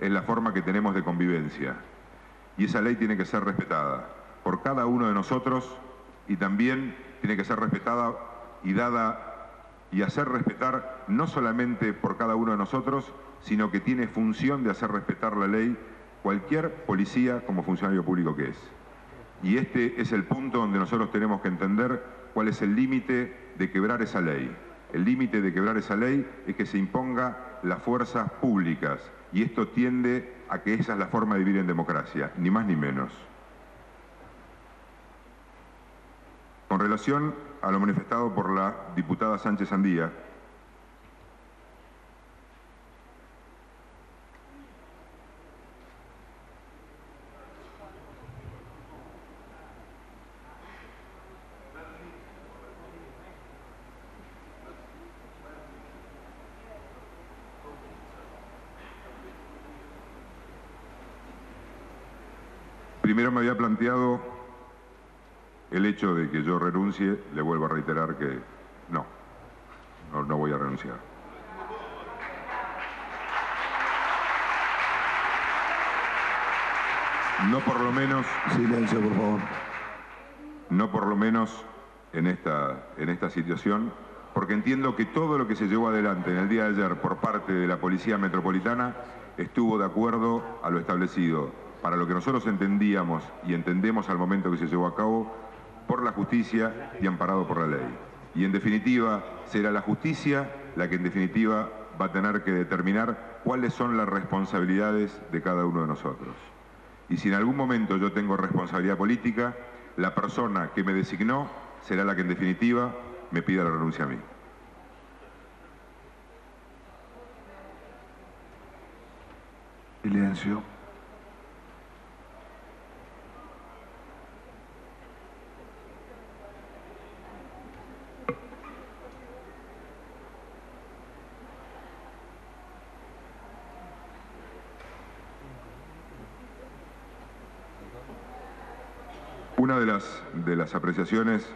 es la forma que tenemos de convivencia. Y esa ley tiene que ser respetada por cada uno de nosotros y también tiene que ser respetada y dada y hacer respetar no solamente por cada uno de nosotros, sino que tiene función de hacer respetar la ley cualquier policía como funcionario público que es. Y este es el punto donde nosotros tenemos que entender cuál es el límite de quebrar esa ley. El límite de quebrar esa ley es que se imponga las fuerzas públicas, y esto tiende a que esa es la forma de vivir en democracia, ni más ni menos. Con relación a lo manifestado por la diputada Sánchez Andía, primero me había planteado el hecho de que yo renuncie. Le vuelvo a reiterar que no voy a renunciar. No por lo menos... Silencio, por favor. No por lo menos en esta situación, porque entiendo que todo lo que se llevó adelante en el día de ayer por parte de la Policía Metropolitana estuvo de acuerdo a lo establecido, para lo que nosotros entendíamos y entendemos al momento que se llevó a cabo, por la justicia y amparado por la ley. Y en definitiva, será la justicia la que en definitiva va a tener que determinar cuáles son las responsabilidades de cada uno de nosotros. Y si en algún momento yo tengo responsabilidad política, la persona que me designó será la que en definitiva me pida la renuncia a mí. Silencio. Una de las apreciaciones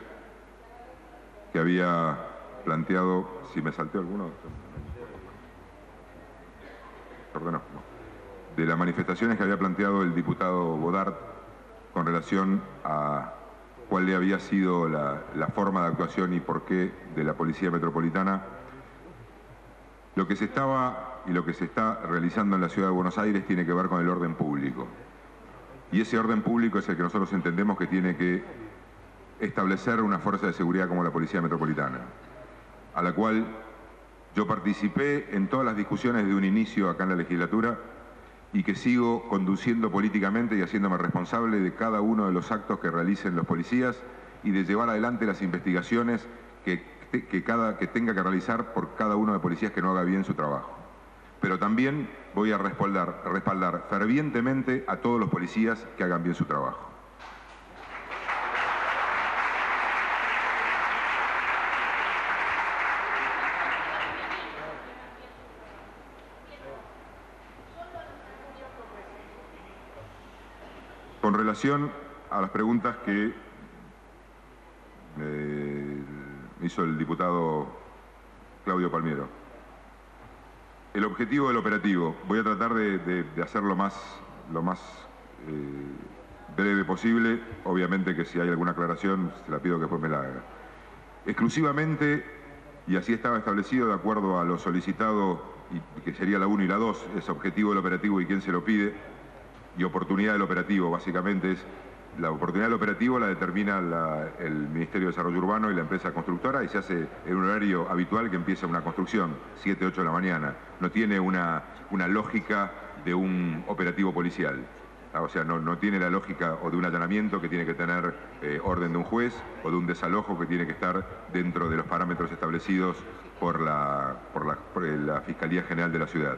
que había planteado, si me salté alguno, perdón, de las manifestaciones que había planteado el diputado Bodart con relación a cuál había sido la forma de actuación y por qué de la Policía Metropolitana, lo que se estaba y lo que se está realizando en la Ciudad de Buenos Aires tiene que ver con el orden público. Y ese orden público es el que nosotros entendemos que tiene que establecer una fuerza de seguridad como la Policía Metropolitana, a la cual yo participé en todas las discusiones de un inicio acá en la legislatura y que sigo conduciendo políticamente y haciéndome responsable de cada uno de los actos que realicen los policías y de llevar adelante las investigaciones que tenga que realizar por cada uno de los policías que no haga bien su trabajo. Pero también voy a respaldar fervientemente a todos los policías que hagan bien su trabajo. Con relación a las preguntas que me hizo el diputado Claudio Palmiero. El objetivo del operativo, voy a tratar de hacerlo lo más breve posible. Obviamente que si hay alguna aclaración, se la pido que después me la haga. Exclusivamente, y así estaba establecido de acuerdo a lo solicitado, y que sería la 1 y la 2, es objetivo del operativo y quién se lo pide, y oportunidad del operativo, básicamente es la oportunidad del operativo la determina el Ministerio de Desarrollo Urbano y la empresa constructora, y se hace en un horario habitual que empieza una construcción, 7, 8 de la mañana. No tiene una lógica de un operativo policial. O sea, no tiene la lógica o de un allanamiento que tiene que tener orden de un juez o de un desalojo que tiene que estar dentro de los parámetros establecidos por la Fiscalía General de la Ciudad,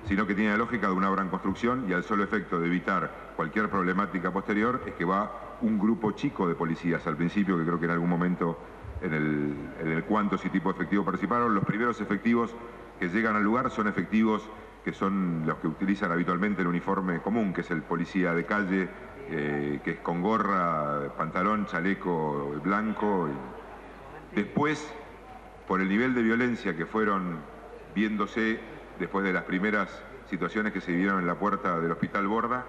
sino que tiene la lógica de una obra en construcción, y al solo efecto de evitar cualquier problemática posterior es que va un grupo chico de policías al principio, que creo que en algún momento en el cuántos y tipo de efectivo participaron. Los primeros efectivos que llegan al lugar son efectivos que son los que utilizan habitualmente el uniforme común, que es el policía de calle, que es con gorra, pantalón, chaleco blanco. Después, por el nivel de violencia que fueron viéndose después de las primeras situaciones que se vivieron en la puerta del Hospital Borda,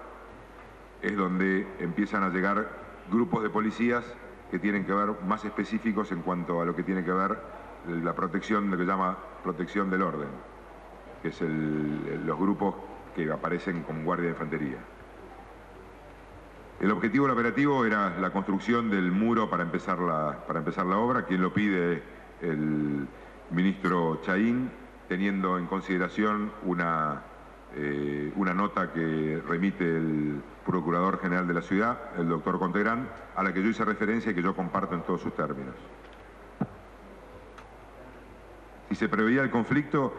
es donde empiezan a llegar grupos de policías que tienen que ver más específicos en cuanto a lo que tiene que ver la protección, lo que llama protección del orden, que es los grupos que aparecen como guardia de infantería. El objetivo del operativo era la construcción del muro para empezar la obra. Quien lo pide, el ministro Chahín, teniendo en consideración una nota que remite el Procurador General de la Ciudad, el doctor Contegrán, a la que yo hice referencia y que yo comparto en todos sus términos. Si se preveía el conflicto,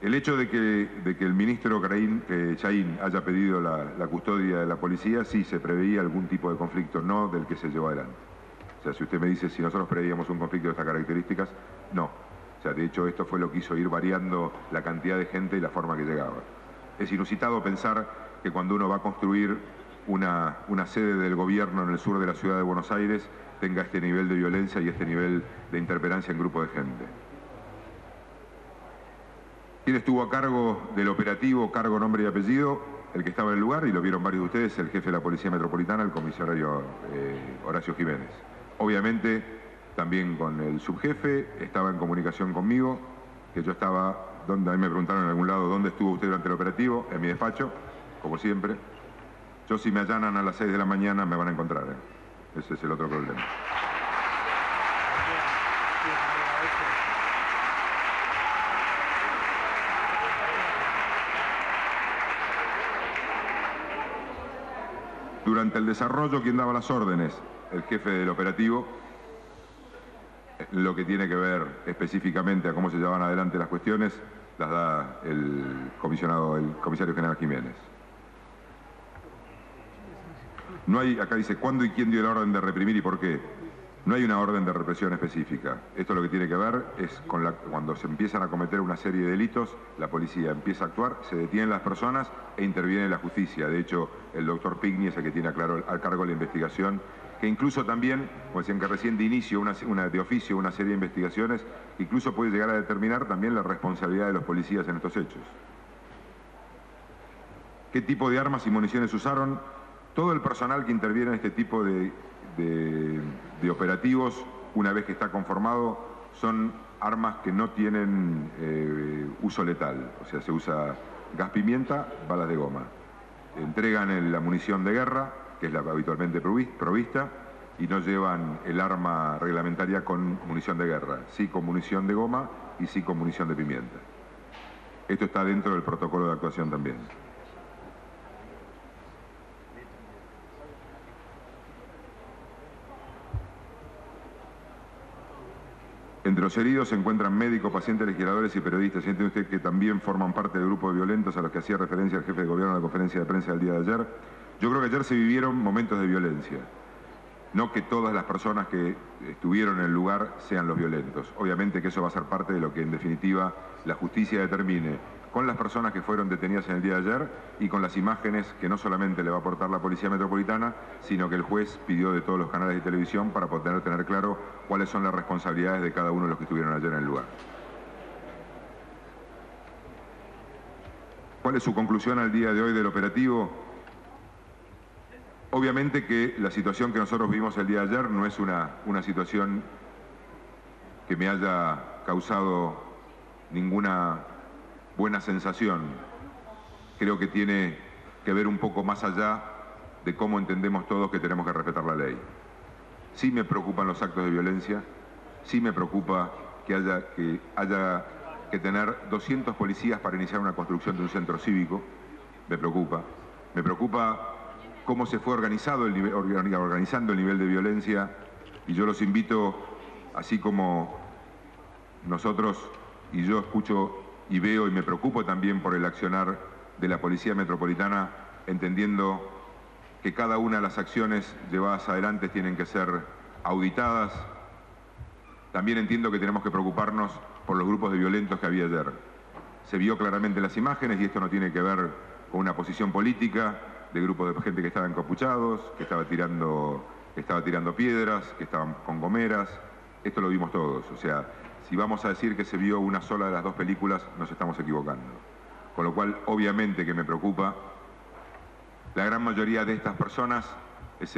el hecho de que el ministro Chahín haya pedido la custodia de la policía, sí se preveía algún tipo de conflicto, no del que se llevó adelante. O sea, si usted me dice si nosotros preveíamos un conflicto de estas características, no. O sea, de hecho, esto fue lo que hizo ir variando la cantidad de gente y la forma que llegaba. Es inusitado pensar que cuando uno va a construir una sede del gobierno en el sur de la ciudad de Buenos Aires, tenga este nivel de violencia y este nivel de interpelancia en grupo de gente. ¿Quién estuvo a cargo del operativo, cargo, nombre y apellido? El que estaba en el lugar, y lo vieron varios de ustedes, el jefe de la Policía Metropolitana, el comisario Horacio Jiménez. Obviamente, también con el subjefe, estaba en comunicación conmigo, que yo estaba, a mí me preguntaron en algún lado, ¿dónde estuvo usted durante el operativo? En mi despacho, como siempre. Yo, si me allanan a las 6 de la mañana, me van a encontrar, Ese es el otro problema. Durante el desarrollo, ¿quién daba las órdenes? El jefe del operativo. Lo que tiene que ver específicamente a cómo se llevan adelante las cuestiones, las da el comisario general Jiménez. No hay, acá dice, ¿cuándo y quién dio la orden de reprimir y por qué? No hay una orden de represión específica. Esto lo que tiene que ver es cuando se empiezan a cometer una serie de delitos, la policía empieza a actuar, se detienen las personas e interviene la justicia. De hecho, el doctor Pigni es el que tiene al cargo la investigación, que incluso también, como decían que recién de inicio, de oficio, una serie de investigaciones, incluso puede llegar a determinar también la responsabilidad de los policías en estos hechos. ¿Qué tipo de armas y municiones usaron? Todo el personal que interviene en este tipo de operativos, una vez que está conformado, son armas que no tienen uso letal. O sea, se usa gas pimienta, balas de goma. Entregan la munición de guerra, que es la habitualmente provista, y no llevan el arma reglamentaria con munición de guerra, sí con munición de goma y sí con munición de pimienta. Esto está dentro del protocolo de actuación también. Entre los heridos se encuentran médicos, pacientes, legisladores y periodistas. ¿Siente usted que también forman parte del grupo de violentos a los que hacía referencia el jefe de gobierno en la conferencia de prensa del día de ayer? Yo creo que ayer se vivieron momentos de violencia. No que todas las personas que estuvieron en el lugar sean los violentos. Obviamente que eso va a ser parte de lo que en definitiva la justicia determine con las personas que fueron detenidas en el día de ayer y con las imágenes que no solamente le va a aportar la Policía Metropolitana, sino que el juez pidió de todos los canales de televisión para poder tener claro cuáles son las responsabilidades de cada uno de los que estuvieron ayer en el lugar. ¿Cuál es su conclusión al día de hoy del operativo? Obviamente que la situación que nosotros vimos el día de ayer no es una situación que me haya causado ninguna buena sensación. Creo que tiene que ver un poco más allá de cómo entendemos todos que tenemos que respetar la ley. Sí me preocupan los actos de violencia, sí me preocupa que haya que tener 200 policías para iniciar una construcción de un centro cívico, me preocupa. Me preocupa cómo se fue organizando el nivel de violencia, y yo los invito, así como nosotros, y yo escucho y veo y me preocupo también por el accionar de la Policía Metropolitana, entendiendo que cada una de las acciones llevadas adelante tienen que ser auditadas. También entiendo que tenemos que preocuparnos por los grupos de violentos que había ayer. Se vio claramente en las imágenes, y esto no tiene que ver con una posición política, de grupos de gente que estaba encapuchados, que estaba tirando piedras, que estaban con gomeras. Esto lo vimos todos. O sea, si vamos a decir que se vio una sola de las dos películas, nos estamos equivocando. con lo cual obviamente que me preocupa. La gran mayoría de estas personas es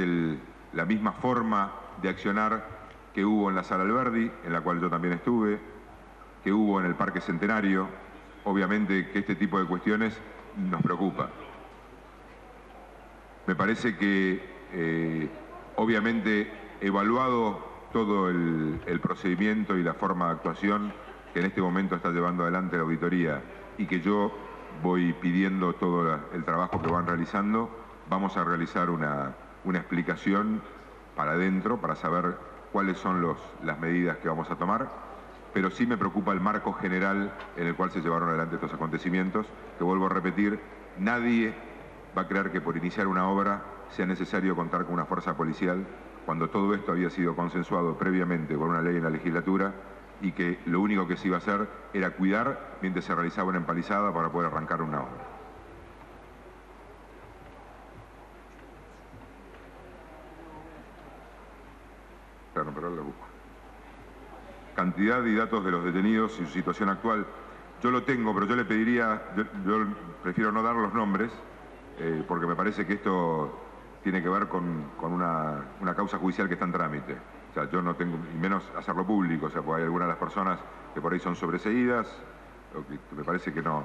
la misma forma de accionar que hubo en la Sala Alberdi, en la cual yo también estuve, que hubo en el Parque Centenario. Obviamente que este tipo de cuestiones nos preocupa. Me parece que, obviamente, evaluado todo el procedimiento y la forma de actuación que en este momento está llevando adelante la auditoría y que yo voy pidiendo todo el trabajo que van realizando, vamos a realizar una explicación para adentro para saber cuáles son las medidas que vamos a tomar, pero sí me preocupa el marco general en el cual se llevaron adelante estos acontecimientos, que vuelvo a repetir, nadie va a creer que por iniciar una obra sea necesario contar con una fuerza policial, cuando todo esto había sido consensuado previamente por una ley en la legislatura y que lo único que se iba a hacer era cuidar mientras se realizaba una empalizada para poder arrancar una obra. Claro, pero ahora lo busco. Cantidad y datos de los detenidos y su situación actual. Yo lo tengo, pero yo le pediría, yo prefiero no dar los nombres, porque me parece que esto tiene que ver con una causa judicial que está en trámite. O sea, yo no tengo, y menos hacerlo público, o sea, porque hay algunas de las personas que por ahí son sobreseídas, que me parece que no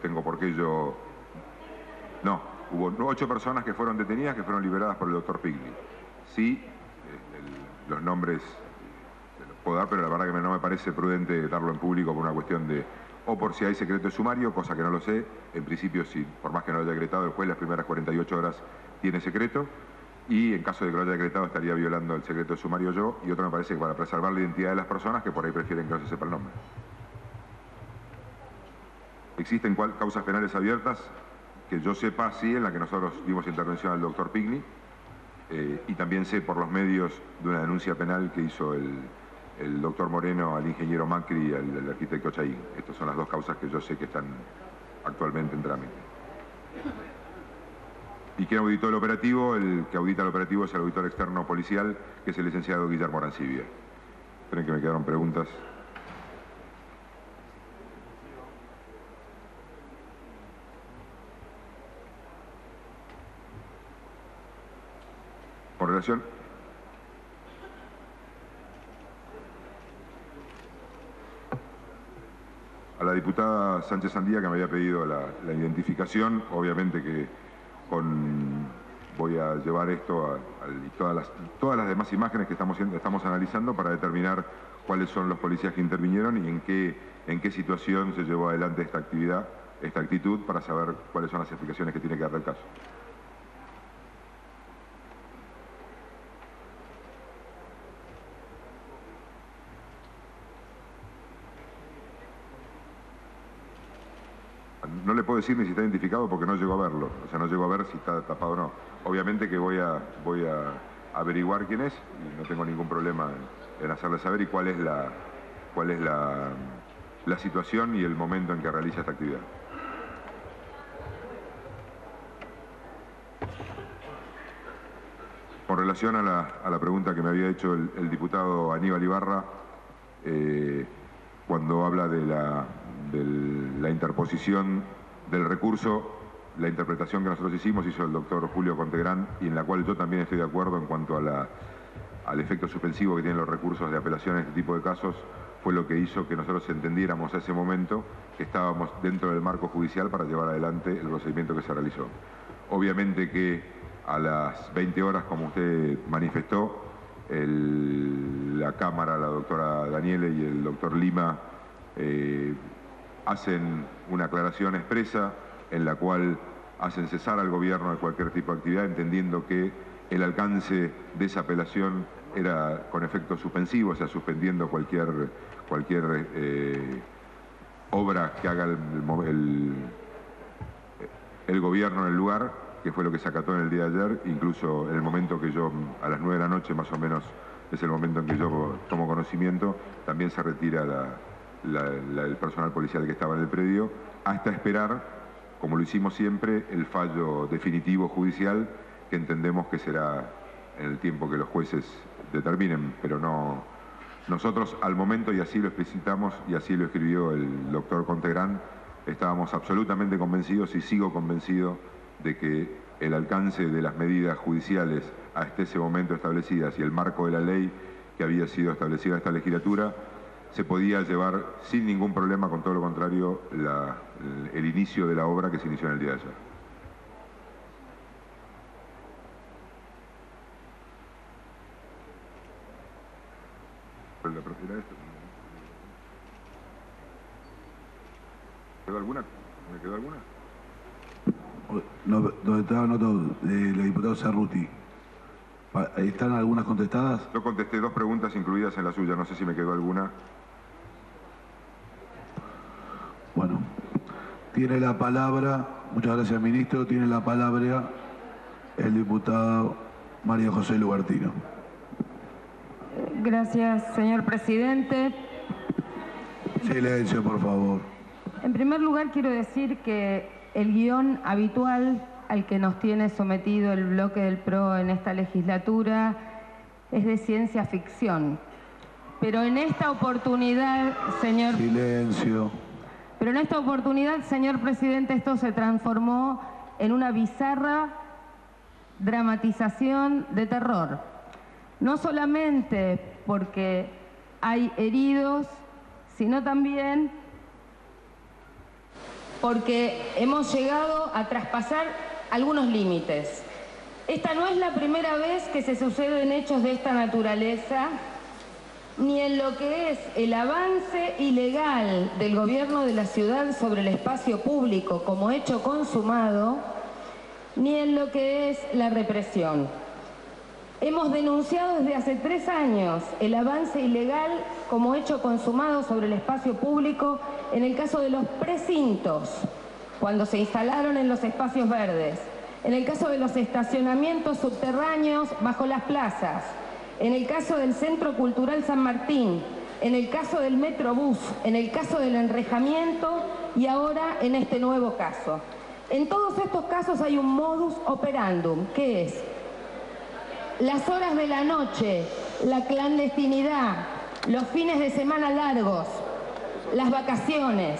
tengo por qué yo... No, hubo 8 personas que fueron detenidas, que fueron liberadas por el doctor Pigli. Sí, los nombres se los puedo dar, pero la verdad que no me parece prudente darlo en público por una cuestión de... o por si hay secreto de sumario, cosa que no lo sé. En principio, sí, por más que no lo haya decretado, el juez las primeras 48 horas tiene secreto, y en caso de que lo haya decretado estaría violando el secreto de sumario yo, y otro me parece que para preservar la identidad de las personas que por ahí prefieren que no se sepa el nombre. Existen causas penales abiertas, que yo sepa, sí, en la que nosotros dimos intervención al doctor Pigni, y también sé por los medios de una denuncia penal que hizo el doctor Moreno al ingeniero Macri y al arquitecto Chaín. Estas son las 2 causas que yo sé que están actualmente en trámite. ¿Y quién auditó el operativo? El que audita el operativo es el auditor externo policial, que es el licenciado Guillermo Arancibia. Esperen que me quedaron preguntas. Con relación... a la diputada Sánchez Sandía, que me había pedido la identificación, obviamente que voy a llevar esto y todas las demás imágenes que estamos analizando para determinar cuáles son los policías que intervinieron y en qué situación se llevó adelante esta actitud, para saber cuáles son las explicaciones que tiene que dar el caso. No le puedo decir ni si está identificado porque no llego a verlo, o sea, no llego a ver si está tapado o no. Obviamente que voy a averiguar quién es y no tengo ningún problema en hacerle saber y cuál es la situación y el momento en que realiza esta actividad. Con relación a la pregunta que me había hecho el diputado Aníbal Ibarra, cuando habla de la interposición del recurso, la interpretación que nosotros hicimos hizo el doctor Julio Contegrán, y en la cual yo también estoy de acuerdo en cuanto al efecto suspensivo que tienen los recursos de apelación en este tipo de casos, fue lo que hizo que nosotros entendiéramos a ese momento que estábamos dentro del marco judicial para llevar adelante el procedimiento que se realizó. Obviamente que a las 20 horas, como usted manifestó, la Cámara, la doctora Daniele y el doctor Lima hacen una aclaración expresa en la cual hacen cesar al gobierno de cualquier tipo de actividad, entendiendo que el alcance de esa apelación era con efecto suspensivo, o sea, suspendiendo cualquier obra que haga el gobierno en el lugar, que fue lo que se acató en el día de ayer. Incluso en el momento que yo, a las 9 de la noche más o menos, es el momento en que yo tomo conocimiento, también se retira el personal policial que estaba en el predio, hasta esperar, como lo hicimos siempre, el fallo definitivo judicial, que entendemos que será en el tiempo que los jueces determinen, pero no... Nosotros al momento, y así lo explicitamos y así lo escribió el doctor Contegrán, estábamos absolutamente convencidos y sigo convencido de que el alcance de las medidas judiciales hasta ese momento establecidas y el marco de la ley que había sido establecida en esta legislatura se podía llevar sin ningún problema, con todo lo contrario, el inicio de la obra que se inició en el día de ayer. ¿Quedó alguna? ¿Me quedó alguna? No, donde estaba anotado el diputado Cerruti. ¿Están algunas contestadas? Yo contesté 2 preguntas incluidas en la suya, no sé si me quedó alguna. Bueno, tiene la palabra, muchas gracias ministro, tiene la palabra el diputado María José Lubertino. Gracias, señor presidente. Silencio, por favor. En primer lugar, quiero decir que el guión habitual al que nos tiene sometido el bloque del PRO en esta legislatura es de ciencia ficción. Pero en esta oportunidad, señor... Silencio. Pero en esta oportunidad, señor presidente, esto se transformó en una bizarra dramatización de terror. No solamente porque hay heridos, sino también porque hemos llegado a traspasar algunos límites. Esta no es la primera vez que se suceden hechos de esta naturaleza, ni en lo que es el avance ilegal del gobierno de la ciudad sobre el espacio público como hecho consumado, ni en lo que es la represión. Hemos denunciado desde hace 3 años el avance ilegal como hecho consumado sobre el espacio público en el caso de los precintos, cuando se instalaron en los espacios verdes, en el caso de los estacionamientos subterráneos bajo las plazas, en el caso del Centro Cultural San Martín, en el caso del Metrobús, en el caso del enrejamiento y ahora en este nuevo caso. En todos estos casos hay un modus operandum, que es las horas de la noche, la clandestinidad, los fines de semana largos, las vacaciones.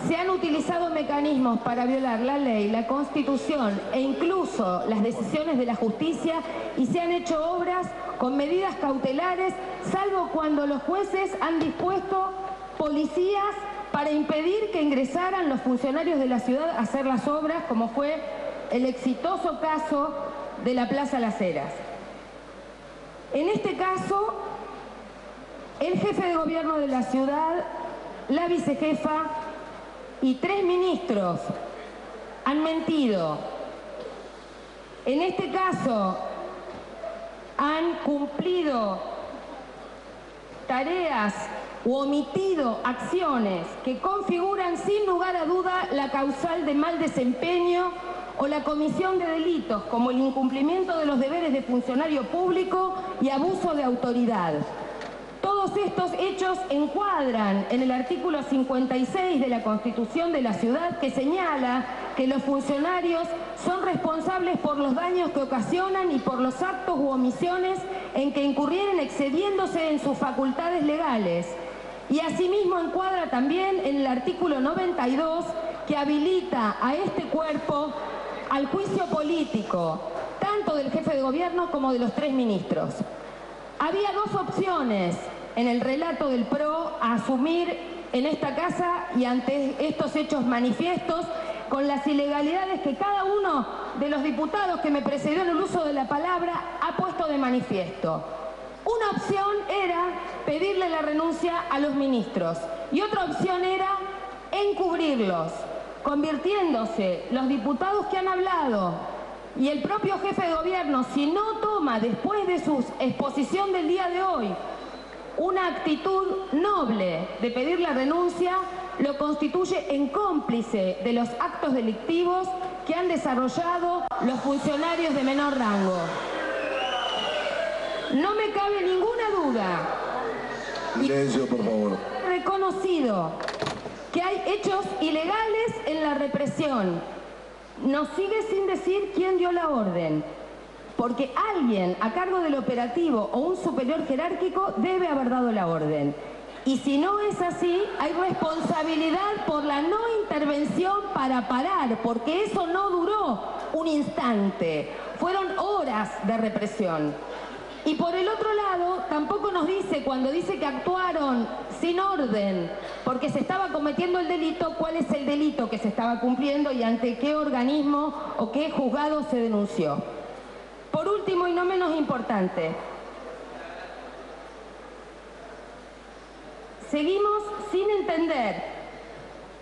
Se han utilizado mecanismos para violar la ley, la Constitución e incluso las decisiones de la justicia y se han hecho obras con medidas cautelares, salvo cuando los jueces han dispuesto policías para impedir que ingresaran los funcionarios de la ciudad a hacer las obras, como fue el exitoso caso de la Plaza Las Heras. En este caso, el jefe de gobierno de la ciudad, la vicejefa y 3 ministros han mentido. En este caso, han cumplido tareas u omitido acciones que configuran sin lugar a duda la causal de mal desempeño o la comisión de delitos como el incumplimiento de los deberes de funcionario público y abuso de autoridad. Todos estos hechos encuadran en el artículo 56 de la Constitución de la ciudad, que señala que los funcionarios son responsables por los daños que ocasionan y por los actos u omisiones en que incurrieren excediéndose en sus facultades legales. Y asimismo encuadra también en el artículo 92 que habilita a este cuerpo al juicio político, tanto del jefe de gobierno como de los 3 ministros. Había 2 opciones en el relato del PRO a asumir en esta casa y ante estos hechos manifiestos con las ilegalidades que cada uno de los diputados que me precedió en el uso de la palabra ha puesto de manifiesto. Una opción era pedirle la renuncia a los ministros y otra opción era encubrirlos, convirtiéndose los diputados que han hablado y el propio jefe de gobierno, si no toma después de su exposición del día de hoy una actitud noble de pedir la renuncia, lo constituye en cómplice de los actos delictivos que han desarrollado los funcionarios de menor rango. No me cabe ninguna duda. Silencio, por favor. Reconocido que hay hechos ilegales en la represión. Nos sigue sin decir quién dio la orden, porque alguien a cargo del operativo o un superior jerárquico debe haber dado la orden. Y si no es así, hay responsabilidad por la no intervención para parar, porque eso no duró un instante, fueron horas de represión. Y por el otro lado, tampoco nos dice, cuando dice que actuaron sin orden, porque se estaba cometiendo el delito, cuál es el delito que se estaba cumpliendo y ante qué organismo o qué juzgado se denunció. Por último y no menos importante, seguimos sin entender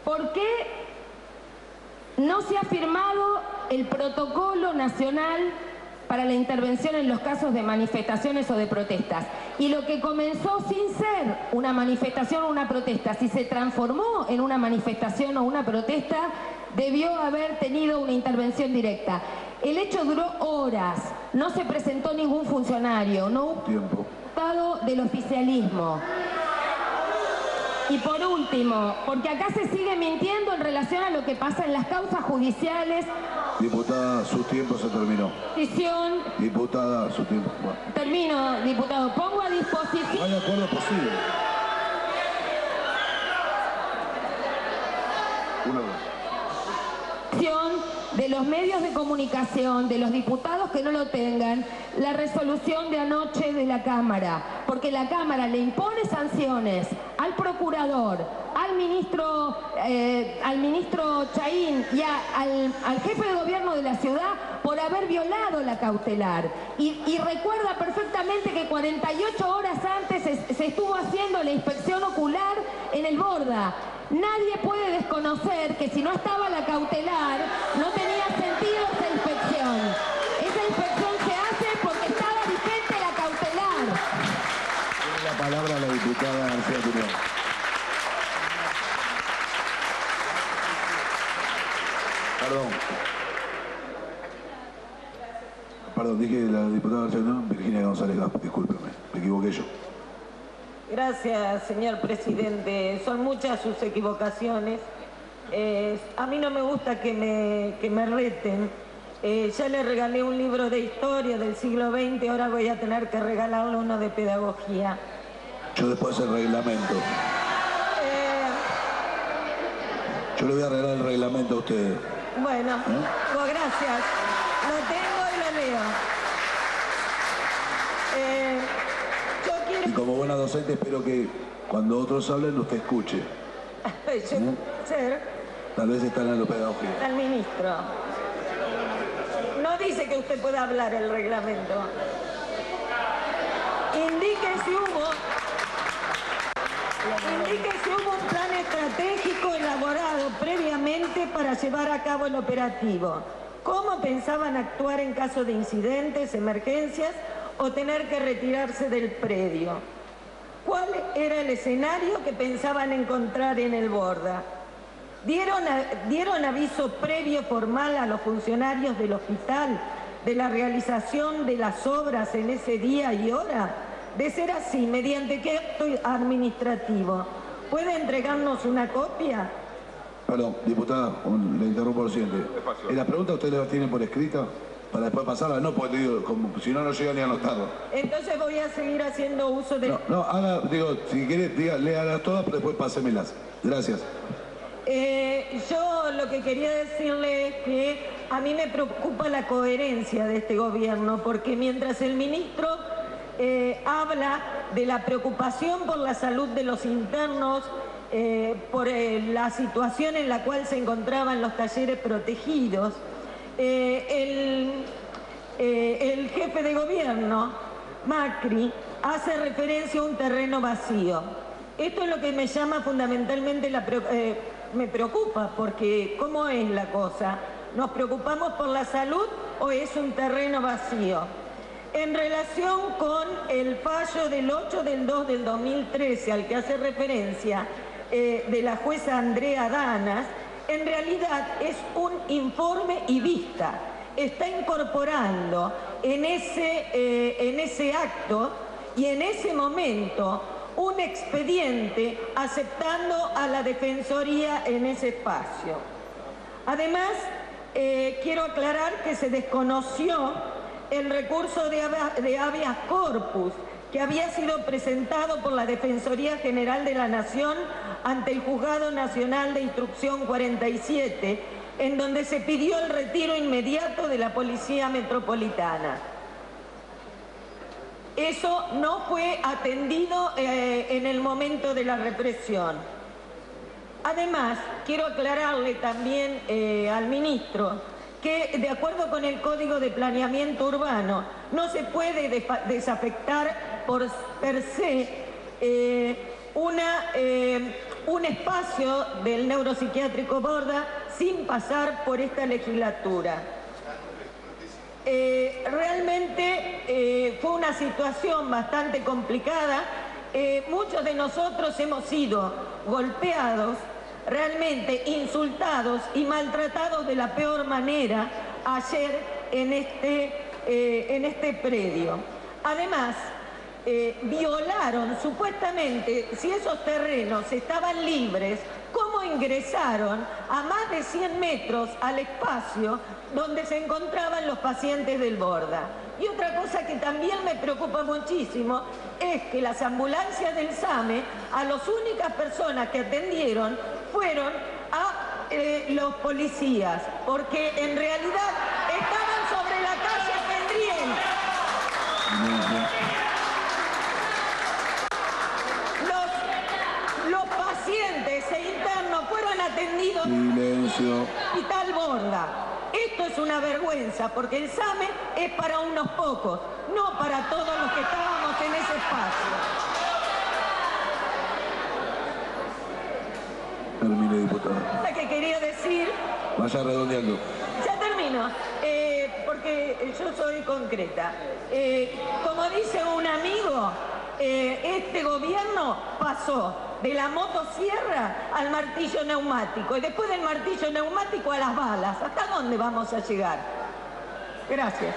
por qué no se ha firmado el protocolo nacional para la intervención en los casos de manifestaciones o de protestas. Y lo que comenzó sin ser una manifestación o una protesta, si se transformó en una manifestación o una protesta, debió haber tenido una intervención directa. El hecho duró horas, no se presentó ningún funcionario, no hubo diputado del oficialismo. Y por último, porque acá se sigue mintiendo en relación a lo que pasa en las causas judiciales. Diputada, su tiempo se terminó. Diputada, su tiempo. Bueno. Termino, diputado. Pongo a disposición. No hay acuerdo posible. Una vez. De los medios de comunicación, de los diputados que no lo tengan, la resolución de anoche de la Cámara, porque la Cámara le impone sanciones al procurador, al ministro Chahín y al jefe de gobierno de la ciudad por haber violado la cautelar. Y recuerda perfectamente que 48 horas antes se estuvo haciendo la inspección ocular en el Borda. Nadie puede desconocer que si no estaba la cautelar, no tenía sentido esa inspección. Esa inspección se hace porque estaba vigente la cautelar. Tiene la palabra la diputada García Tuñón. Perdón, dije la diputada García Tuñón, Virginia González Gasp, discúlpeme, me equivoqué yo. Gracias, señor presidente. Son muchas sus equivocaciones. A mí no me gusta que me reten. Ya le regalé un libro de historia del siglo XX, ahora voy a tener que regalarle uno de pedagogía. Yo después el reglamento. Yo le voy a regalar el reglamento a ustedes. Bueno, pues gracias. Lo tengo y lo leo. Y como buena docente espero que cuando otros hablen usted escuche. Tal vez está en la pedagogía. Al ministro. No dice que usted pueda hablar el reglamento. Indique si hubo un plan estratégico elaborado previamente para llevar a cabo el operativo. ¿Cómo pensaban actuar en caso de incidentes, emergencias o tener que retirarse del predio? ¿Cuál era el escenario que pensaban encontrar en el Borda? ¿Dieron aviso previo formal a los funcionarios del hospital de la realización de las obras en ese día y hora? De ser así, ¿mediante qué acto administrativo? ¿Puede entregarnos una copia? Perdón, diputada, le interrumpo lo siguiente. ¿La pregunta ustedes la tienen por escrita? Para después pasarla, no, porque digo, como, si no, no llega ni a anotarlo. Entonces voy a seguir haciendo uso de... No, haga, digo, si quiere, léalas todas, pero después pásemelas. Gracias. Yo lo que quería decirle es que a mí me preocupa la coherencia de este gobierno, porque mientras el ministro habla de la preocupación por la salud de los internos, por la situación en la cual se encontraban los talleres protegidos, el jefe de gobierno, Macri, hace referencia a un terreno vacío. Esto es lo que me llama fundamentalmente me preocupa, porque ¿cómo es la cosa? ¿Nos preocupamos por la salud o es un terreno vacío? En relación con el fallo del 8 del 2 del 2013 al que hace referencia de la jueza Andrea Danas, en realidad es un informe y vista. Está incorporando en ese acto y en ese momento un expediente aceptando a la Defensoría en ese espacio. Además, quiero aclarar que se desconoció el recurso de habeas corpus que había sido presentado por la Defensoría General de la Nación ante el Juzgado Nacional de Instrucción 47, en donde se pidió el retiro inmediato de la Policía Metropolitana. Eso no fue atendido en el momento de la represión. Además, quiero aclararle también al ministro que, de acuerdo con el Código de Planeamiento Urbano, no se puede desafectar por per se un espacio del neuropsiquiátrico Borda sin pasar por esta legislatura. Realmente fue una situación bastante complicada. Muchos de nosotros hemos sido golpeados, realmente insultados y maltratados de la peor manera ayer en este predio. Además, violaron supuestamente, si esos terrenos estaban libres, cómo ingresaron a más de 100 metros al espacio donde se encontraban los pacientes del Borda. Y otra cosa que también me preocupa muchísimo es que las ambulancias del SAME, a las únicas personas que atendieron fueron a los policías, porque en realidad estaban sobre la calle Pendriel. Los pacientes e internos fueron atendidos en el Hospital Borda. Esto es una vergüenza, porque el SAME es para unos pocos, no para todos los que estábamos en ese espacio. Termine, diputada. Lo que quería decir... Vaya redondeando. Ya termino, porque yo soy concreta. Como dice un amigo, este gobierno pasó de la motosierra al martillo neumático y después del martillo neumático a las balas. ¿Hasta dónde vamos a llegar? Gracias.